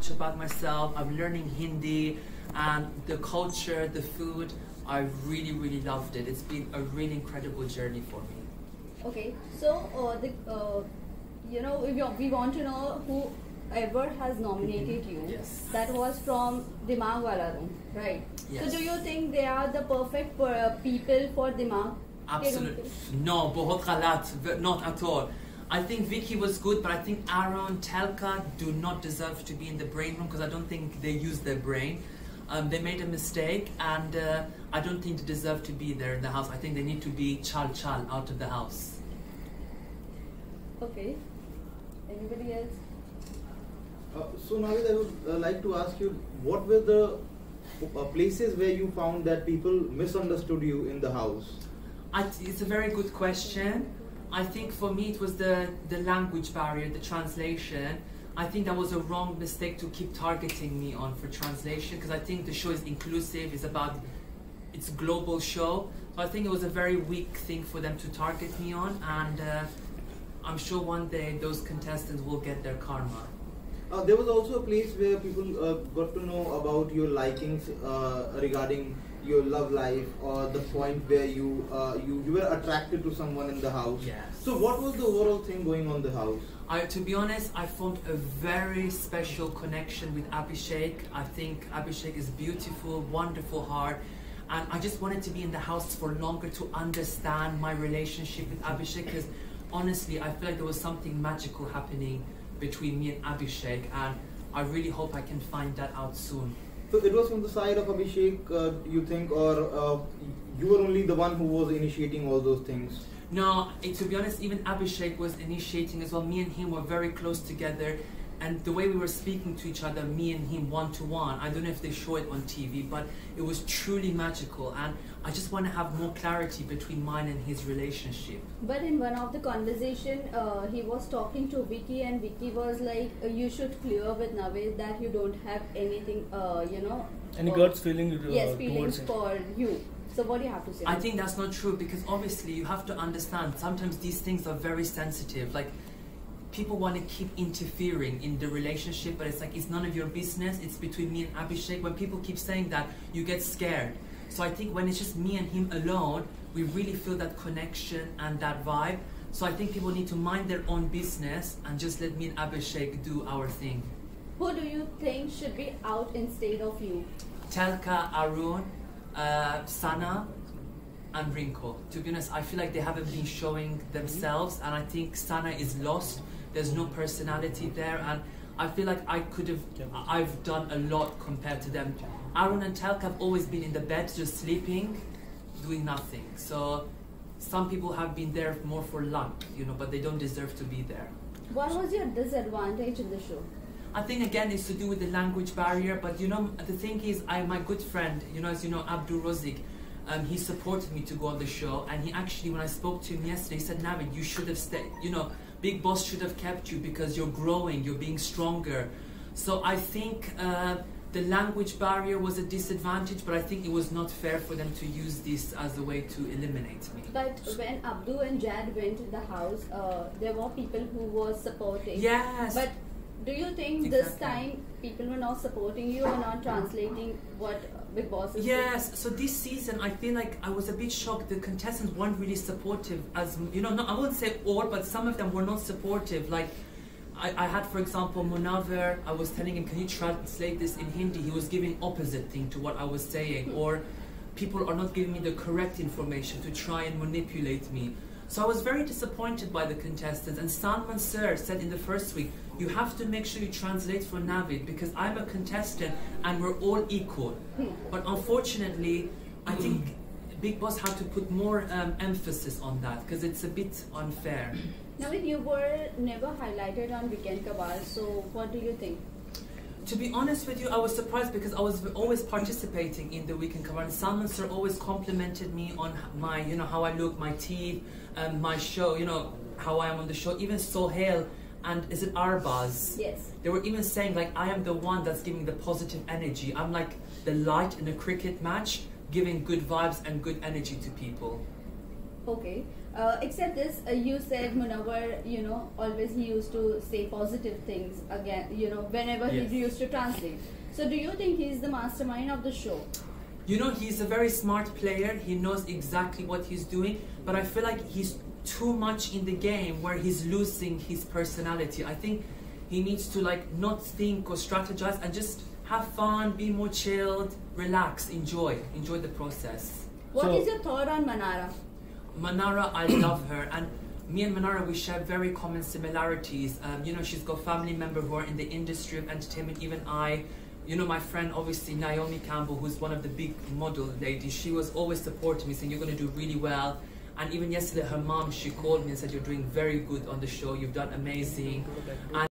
much about myself. I'm learning Hindi, and the culture, the food, I really, really loved it. It's been a really incredible journey for me. Okay, so we want to know whoever has nominated you. Yes. That was from Dimag Wala Room, right? Yes. So do you think they are the perfect people for Dimag? Absolutely. No, bahut galat, not at all. I think Vicky was good, but I think Aaron, Telka do not deserve to be in the brain room because I don't think they use their brain. They made a mistake, and I don't think they deserve to be there in the house. I think they need to be chal out of the house. Okay. Anybody else? So Navid, I would like to ask you, what were the places where you found that people misunderstood you in the house? It's a very good question. I think for me it was the language barrier, the translation. I think that was a wrong mistake to keep targeting me on for translation, because I think the show is inclusive, it's a global show. So I think it was a very weak thing for them to target me on, and I'm sure one day those contestants will get their karma. There was also a place where people got to know about your likings regarding your love life, or the point where you were attracted to someone in the house. Yes. So what was the overall thing going on in the house? To be honest, I formed a very special connection with Abhishek. I think Abhishek is beautiful, wonderful heart, and I just wanted to be in the house for longer to understand my relationship with Abhishek, because honestly, I feel like there was something magical happening between me and Abhishek, and I really hope I can find that out soon. So it was from the side of Abhishek, you think, or you were only the one who was initiating all those things? No, to be honest, even Abhishek was initiating as well. Me and him were very close together, and the way we were speaking to each other, me and him one-to-one, I don't know if they show it on TV, but it was truly magical, and I just want to have more clarity between mine and his relationship. But in one of the conversation, he was talking to Vicky, and Vicky was like, you should clear with Navid that you don't have anything, any God's feeling feelings for you. So what do you have to say? I think that's not true, because obviously you have to understand, sometimes these things are very sensitive. Like, people want to keep interfering in the relationship, but it's like, it's none of your business. It's between me and Abhishek. When people keep saying that, you get scared. So I think when it's just me and him alone, we really feel that connection and that vibe. So I think people need to mind their own business and just let me and Abhishek do our thing. Who do you think should be out instead of you? Telka, Arun, Sana, and Rinko. To be honest, I feel like they haven't been showing themselves, and I think Sana is lost. There's no personality there, and I feel like I've done a lot compared to them. Arun and Telka have always been in the bed, just sleeping, doing nothing. So some people have been there more for luck, but they don't deserve to be there. What was your disadvantage in the show? I think again it's to do with the language barrier, but the thing is, my good friend, as you know, Abdul Razik, he supported me to go on the show, and he actually, when I spoke to him yesterday, he said, Navid, you should have stayed, Big Boss should have kept you because you're growing, you're being stronger. So I think the language barrier was a disadvantage, but I think it was not fair for them to use this as a way to eliminate me. But when Abdu and Jad went to the house, there were people who were supporting. Yes. But do you think this time people were not supporting you or not translating what Big Boss is saying? Yes, so this season I feel like I was a bit shocked. The contestants weren't really supportive, as I wouldn't say all, but some of them were not supportive. Like I had, for example, Munaver, I was telling him, can you translate this in Hindi? He was giving opposite thing to what I was saying. Or people are not giving me the correct information to try and manipulate me. So I was very disappointed by the contestants. And Salman Sir said in the first week, you have to make sure you translate for Navid, because I'm a contestant and we're all equal. But unfortunately, I think Big Boss had to put more emphasis on that, because it's a bit unfair. Navid, you were never highlighted on Weekend Kabal, so what do you think? To be honest with you, I was surprised because I was always participating in the Weekend Kabal. Salman Sir always complimented me on my, how I look, my teeth, my show, how I am on the show. Even Sohail and is it Arbaz? Yes. They were even saying like, I am the one that's giving the positive energy. I'm like the light in a cricket match, giving good vibes and good energy to people. Okay. Except this, you said Munawar, you know, always he used to say positive things again, you know, whenever Yes. he used to translate. So do you think he's the mastermind of the show? You know, he's a very smart player. He knows exactly what he's doing, but I feel like he's too much in the game where he's losing his personality. I think he needs to like not think or strategize and just have fun, be more chilled, relax, enjoy the process. What So- is your thought on Manara? Manara, I love her, and me and Manara, we share very common similarities. You know, she's got family members who are in the industry of entertainment. Even you know, my friend, obviously Naomi Campbell, who's one of the big model ladies, she was always supporting me, saying you're going to do really well. And even yesterday, her mom, she called me and said, you're doing very good on the show. You've done amazing. And